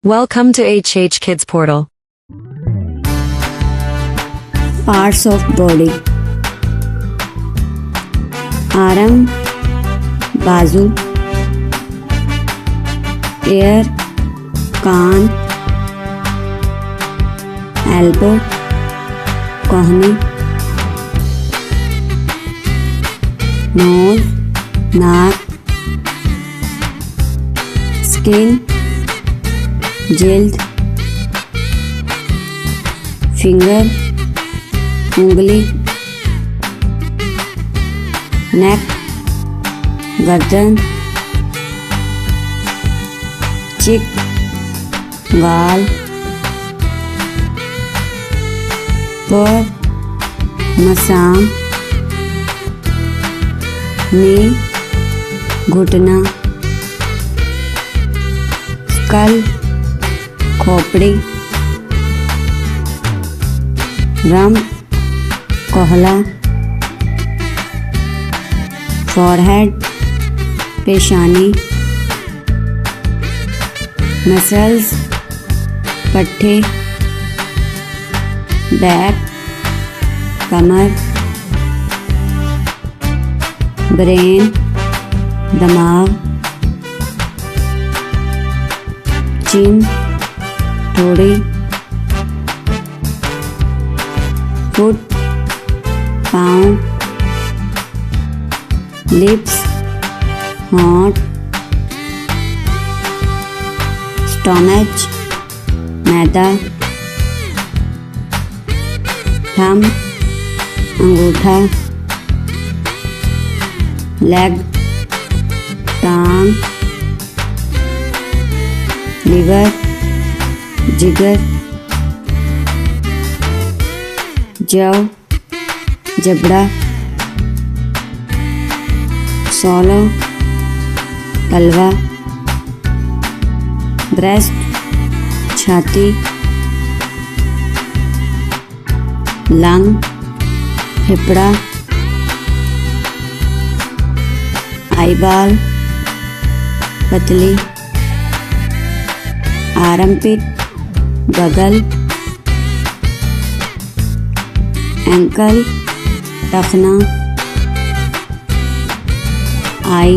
Welcome to HH Kids Portal. Parts of body. Arm, बाजू, ear, कान, elbow, कोहनी, nose, नाक, skin, जिल्द, finger, उंगली, नेक, गर्दन, चिक, गाल, पर, मसाम, नी, घुटना, स्कल, खोपड़ी, रम, कोहला, फॉरहेड, पेशानी, मसल्स, पट्टे, बैक, कमर, ब्रेन, दिमाग, चिन, थोड़ी, फुट, पाँव, लिप्स, होंठ, स्टोमच, मैदा, थंब, अंगूठा, लेग, टांग, लिवर, जिगर, जव, जबड़ा, सोलो, तलवा, ब्रेस्ट, छाती, लंग, फेफड़ा, आईबॉल, पतली, आर्मपिट, बगल, एंकल, टखना, आई,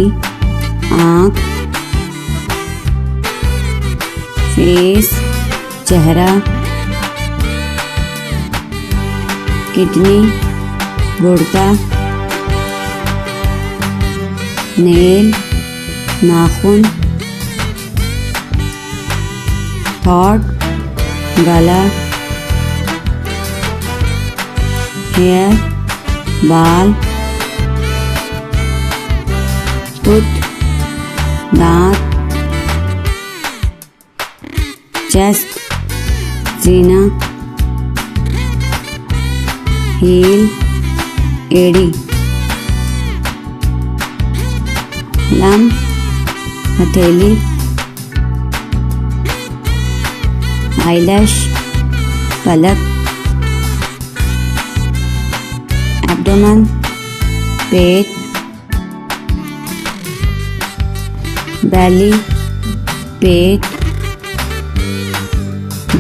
आँख, फेस, चेहरा, किडनी, गुर्दा, नेल, नाखून, थॉट, गला, हेयर, बाल, टूथ, दांत, चेस्ट, सीना, हील, एड़ी, लम, हथेली, आईलैश, पलक, एब्डोमेन, पेट, बैली, पेट,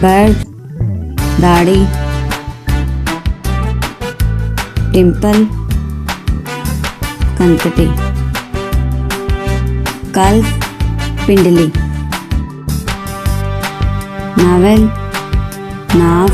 बर्ड, दाढ़ी, टिम्पल, कनपटी, कल्प, पिंडली, नावेल, नाव,